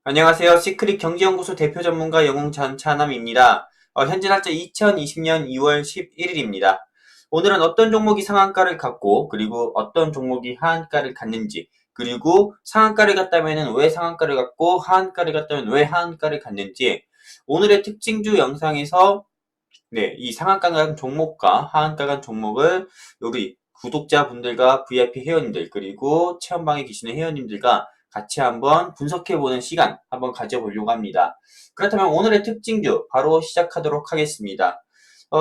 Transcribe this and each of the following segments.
안녕하세요. 시크릿 경제연구소 대표 전문가 영웅 전차남입니다. 현재 날짜 2020년 2월 11일입니다. 오늘은 어떤 종목이 상한가를 갖고 그리고 어떤 종목이 하한가를 갖는지, 그리고 상한가를 갖다면 왜 상한가를 갖고 하한가를 갖다면 왜 하한가를 갖는지, 오늘의 특징주 영상에서 이 상한가 간 종목과 하한가 간 종목을 우리 구독자분들과 VIP 회원님들, 그리고 체험방에 계시는 회원님들과 같이 한번 분석해보는 시간 한번 가져보려고 합니다. 그렇다면 오늘의 특징주 바로 시작하도록 하겠습니다.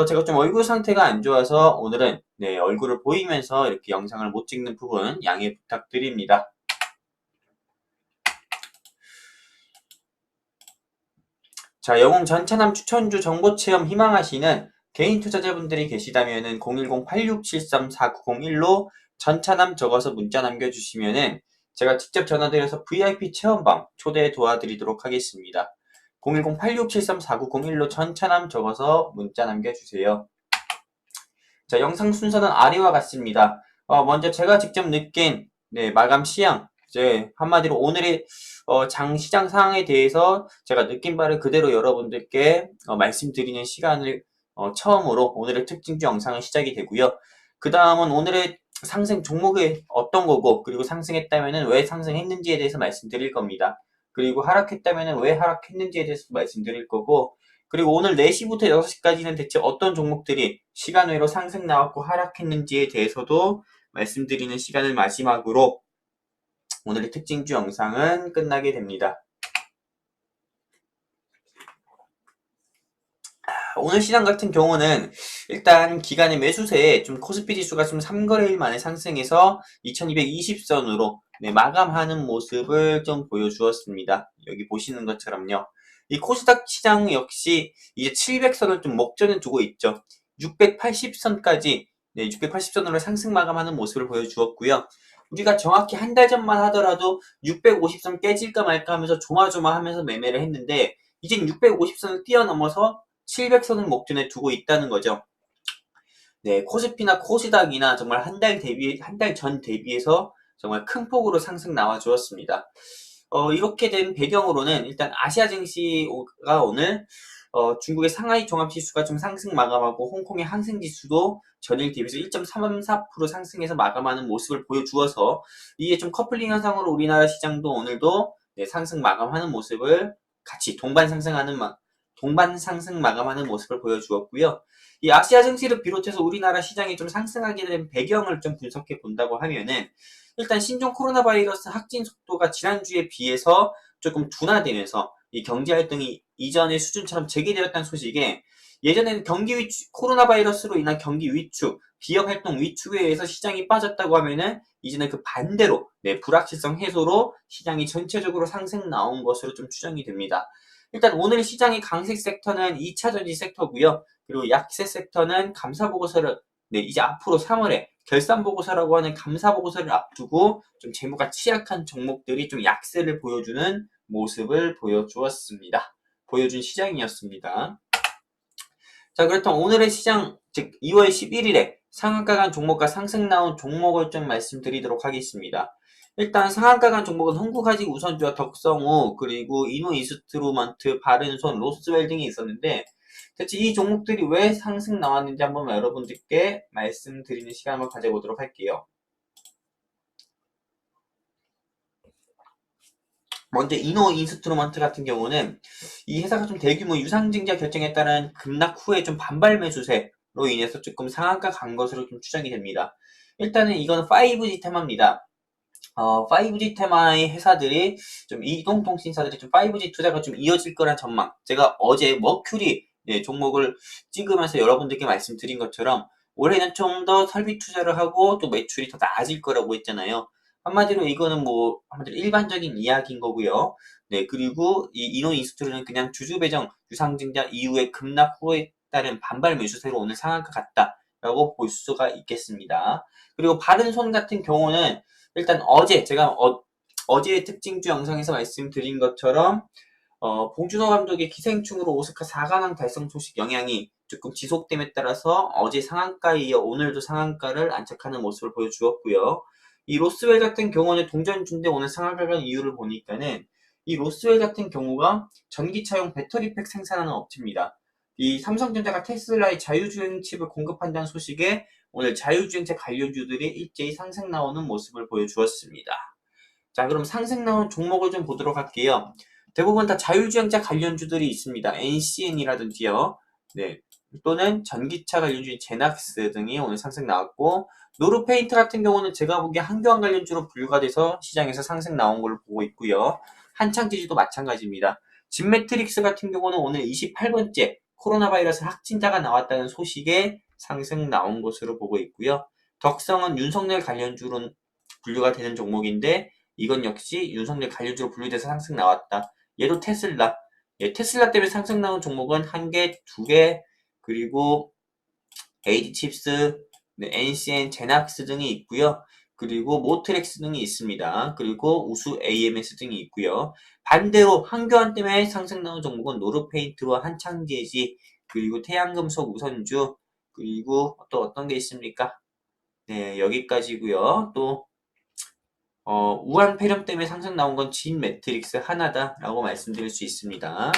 제가 좀 얼굴 상태가 안 좋아서 오늘은 얼굴을 보이면서 이렇게 영상을 못 찍는 부분 양해 부탁드립니다. 자, 영웅 전차남 추천주 정보체험 희망하시는 개인 투자자분들이 계시다면은 010-8673-4901로 전차남 적어서 문자 남겨주시면은 제가 직접 전화드려서 VIP 체험방 초대 도와드리도록 하겠습니다. 010-8673-4901로 전차남 적어서 문자 남겨주세요. 자, 영상 순서는 아래와 같습니다. 먼저 제가 직접 느낀 마감 시향, 이제 한마디로 오늘의 장시장 상황에 대해서 제가 느낀 바를 그대로 여러분들께 말씀드리는 시간을 처음으로 오늘의 특징주 영상은 시작이 되고요. 그 다음은 오늘의 상승 종목이 어떤 거고, 그리고 상승했다면 왜 상승했는지에 대해서 말씀드릴 겁니다. 그리고 하락했다면 왜 하락했는지에 대해서 말씀드릴 거고, 그리고 오늘 4시부터 6시까지는 대체 어떤 종목들이 시간외로 상승 나왔고 하락했는지에 대해서도 말씀드리는 시간을 마지막으로 오늘의 특징주 영상은 끝나게 됩니다. 오늘 시장 같은 경우는 일단 기간의 매수세에 좀 코스피 지수가 좀 3거래일 만에 상승해서 2220선으로 마감하는 모습을 좀 보여주었습니다. 여기 보시는 것처럼요. 이 코스닥 시장 역시 이제 700선을 좀 목전에 두고 있죠. 680선까지 680선으로 상승 마감하는 모습을 보여주었고요. 우리가 정확히 한 달 전만 하더라도 650선 깨질까 말까 하면서 조마조마하면서 매매를 했는데, 이젠 650선을 뛰어넘어서 700선을 목전에 두고 있다는 거죠. 코스피나 코스닥이나 정말 한 달 전 대비해서 정말 큰 폭으로 상승 나와 주었습니다. 이렇게 된 배경으로는 일단 아시아 증시가 오늘 중국의 상하이 종합지수가 좀 상승 마감하고 홍콩의 항생지수도 전일 대비해서 1.34% 상승해서 마감하는 모습을 보여주어서 이게 좀 커플링 현상으로 우리나라 시장도 오늘도 상승 마감하는 모습을 같이 동반 상승 마감하는 모습을 보여주었고요. 이 아시아 증시를 비롯해서 우리나라 시장이 좀 상승하게 된 배경을 좀 분석해 본다고 하면은, 일단 신종 코로나 바이러스 확진 속도가 지난주에 비해서 조금 둔화되면서 이 경제 활동이 이전의 수준처럼 재개되었다는 소식에, 예전에는 코로나 바이러스로 인한 경기 위축, 기업 활동 위축에 의해서 시장이 빠졌다고 하면은 이제는 그 반대로 불확실성 해소로 시장이 전체적으로 상승 나온 것으로 좀 추정이 됩니다. 일단 오늘 시장의 강세 섹터는 2차 전지 섹터고요. 그리고 약세 섹터는 감사 보고서를 이제 앞으로 3월에 결산 보고서라고 하는 감사 보고서를 앞두고 좀 재무가 취약한 종목들이 좀 약세를 보여주는 모습을 보여준 시장이었습니다. 자, 그렇다면 오늘의 시장, 즉 2월 11일에 상한가 간 종목과 상승 나온 종목을 좀 말씀드리도록 하겠습니다. 일단 상한가 간 종목은 흥국화직 우선주와 덕성우, 그리고 이노인스트루먼트, 바른손, 로스웰 등이 있었는데, 대체 이 종목들이 왜 상승 나왔는지 한번 여러분들께 말씀드리는 시간을 가져보도록 할게요. 먼저 이노인스트루먼트 같은 경우는 이 회사가 좀 대규모 유상증자 결정에 따른 급락 후에 좀 반발 매수세로 인해서 조금 상한가 간 것으로 좀 추정이 됩니다. 일단은 이건 5G 테마입니다. 5G 테마의 회사들이 좀 이동통신사들이 좀 5G 투자가 좀 이어질 거란 전망. 제가 어제 머큐리 종목을 찍으면서 여러분들께 말씀드린 것처럼 올해는 좀 더 설비 투자를 하고 또 매출이 더 나아질 거라고 했잖아요. 한마디로 이거는 한마디로 일반적인 이야기인 거고요. 그리고 이 이노인스토리는 그냥 주주 배정 유상증자 이후에 급락 후에 따른 반발 매수세로 오늘 상한가 같다라고 볼 수가 있겠습니다. 그리고 바른손 같은 경우는 일단 제가 어제의 특징주 영상에서 말씀드린 것처럼 봉준호 감독의 기생충으로 오스카 4관왕 달성 소식 영향이 조금 지속됨에 따라서 어제 상한가에 이어 오늘도 상한가를 안착하는 모습을 보여주었고요. 이 로스웰 같은 경우는 동전주인데 오늘 상한가 간 이유를 보니까는 이 로스웰 같은 경우가 전기차용 배터리팩 생산하는 업체입니다. 이 삼성전자가 테슬라의 자율주행 칩을 공급한다는 소식에 오늘 자율주행차 관련주들이 일제히 상승 나오는 모습을 보여주었습니다. 자, 그럼 상승 나온 종목을 좀 보도록 할게요. 대부분 다 자율주행차 관련주들이 있습니다. NCN이라든지요. 네. 또는 전기차 관련주인 제낙스 등이 오늘 상승 나왔고, 노르페인트 같은 경우는 제가 보기에 한교안 관련주로 분류가 돼서 시장에서 상승 나온 걸로 보고 있고요. 한창지주도 마찬가지입니다. 진매트릭스 같은 경우는 오늘 28번째 코로나 바이러스 확진자가 나왔다는 소식에 상승 나온 것으로 보고 있고요. 덕성은 윤석열 관련주로 분류가 되는 종목인데 이건 역시 윤석열 관련주로 분류돼서 상승 나왔다. 얘도 테슬라. 예, 테슬라 때문에 상승 나온 종목은 1개, 2개, 그리고 에이디칩스, 네, NCN, 제낙스 등이 있고요. 그리고 모트렉스 등이 있습니다. 그리고 우수 AMS 등이 있고요. 반대로 한교안 때문에 상승 나온 종목은 노르페인트와 한창제지, 그리고 태양금속 우선주, 그리고 또 어떤 게 있습니까? 네, 여기까지고요. 또 우한 폐렴 때문에 상승 나온 건 진매트릭스 하나다라고 말씀드릴 수 있습니다.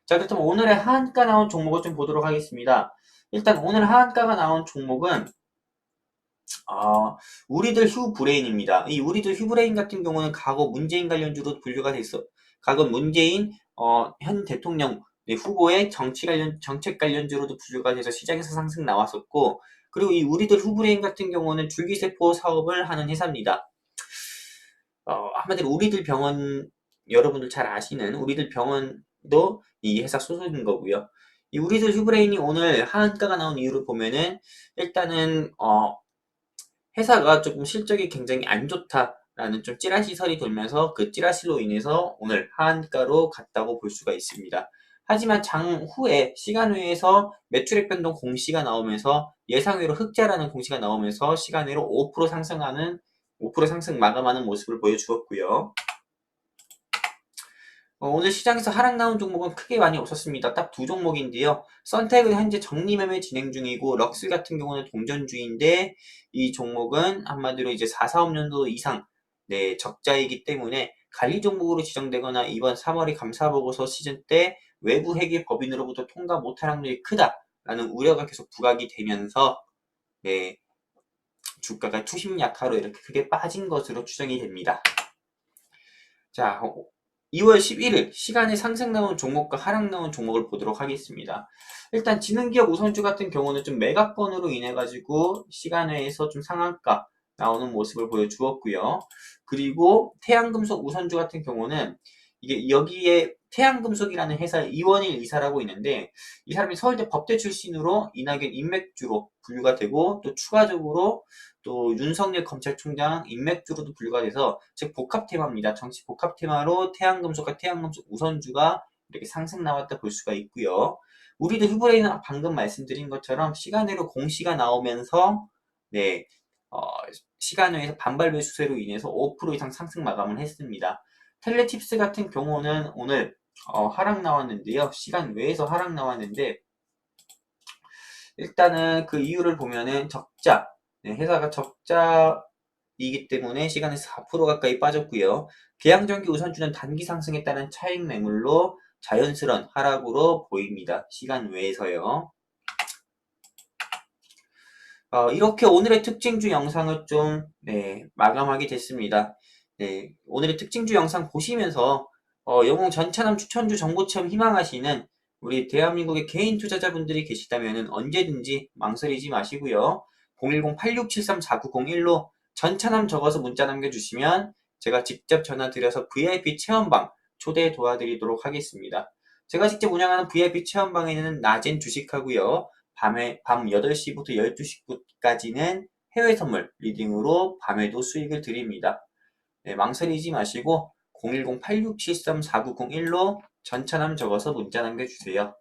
자, 그렇다면 오늘의 하한가 나온 종목을 좀 보도록 하겠습니다. 일단 오늘 하한가가 나온 종목은 우리들 휴브레인입니다. 이 우리들 휴브레인 같은 경우는 과거 문재인 관련주로 분류가 됐어. 과거 문재인 현 대통령 후보의 정책 관련주로도 분류가 돼서 시장에서 상승 나왔었고, 그리고 이 우리들 휴브레인 같은 경우는 줄기세포 사업을 하는 회사입니다. 한마디로 우리들 병원, 여러분들 잘 아시는 우리들 병원도 이 회사 소속인 거고요. 이 우리들 휴브레인이 오늘 하한가가 나온 이유를 보면은 일단은 회사가 조금 실적이 굉장히 안 좋다라는 좀 찌라시설이 돌면서 그 찌라시로 인해서 오늘 하한가로 갔다고 볼 수가 있습니다. 하지만 장후에 시간외에서 매출액 변동 공시가 나오면서 예상외로 흑자라는 공시가 나오면서 시간외로 5% 상승하는 5% 상승 마감하는 모습을 보여주었고요. 오늘 시장에서 하락 나온 종목은 크게 많이 없었습니다. 딱 두 종목인데요. 선택은 현재 정리매매 진행 중이고 럭스 같은 경우는 동전주인데 이 종목은 한마디로 이제 4사업년도 이상 적자이기 때문에 관리 종목으로 지정되거나 이번 3월의 감사보고서 시즌 때 외부 회계 법인으로부터 통과 못할 확률이 크다라는 우려가 계속 부각이 되면서 주가가 투심 약화로 이렇게 크게 빠진 것으로 추정이 됩니다. 자, 2월 11일 시간에 상승 나온 종목과 하락 나온 종목을 보도록 하겠습니다. 일단 지능기업 우선주 같은 경우는 좀 매각권으로 인해 가지고 시간외에서 좀 상한가 나오는 모습을 보여주었고요. 그리고 태양금속 우선주 같은 경우는 이게 여기에 태양금속이라는 회사의 이원일 이사라고 있는데 이 사람이 서울대 법대 출신으로 이낙연 인맥주로 분류가 되고 또 추가적으로 또 윤석열 검찰총장 인맥주로도 분류가 돼서 즉 복합 테마입니다. 정치 복합 테마로 태양금속과 태양금속 우선주가 이렇게 상승 나왔다 볼 수가 있고요. 우리도 휴브레인은 방금 말씀드린 것처럼 시간외로 공시가 나오면서 시간외에서 반발 매수세로 인해서 5% 이상 상승 마감을 했습니다. 텔레칩스 같은 경우는 오늘 하락 나왔는데요. 시간 외에서 하락 나왔는데 일단은 그 이유를 보면은 적자, 회사가 적자이기 때문에 시간에서 4% 가까이 빠졌고요. 계양전기 우선주는 단기 상승에 따른 차익 매물로 자연스러운 하락으로 보입니다. 시간 외에서요. 이렇게 오늘의 특징주 영상을 좀 마감하게 됐습니다. 오늘의 특징주 영상 보시면서 영웅 전차남 추천주 정보체험 희망하시는 우리 대한민국의 개인 투자자분들이 계시다면 언제든지 망설이지 마시고요. 010-8673-4901로 전차남 적어서 문자 남겨주시면 제가 직접 전화 드려서 VIP 체험방 초대 도와드리도록 하겠습니다. 제가 직접 운영하는 VIP 체험방에는 낮엔 주식하고요. 밤 8시부터 12시까지는 해외 선물 리딩으로 밤에도 수익을 드립니다. 망설이지 마시고 010-8673-4901로 전차남 적어서 문자 남겨주세요.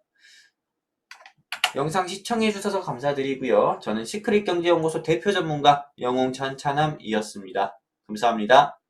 영상 시청해주셔서 감사드리고요. 저는 시크릿경제연구소 대표 전문가 영웅 전차남이었습니다. 감사합니다.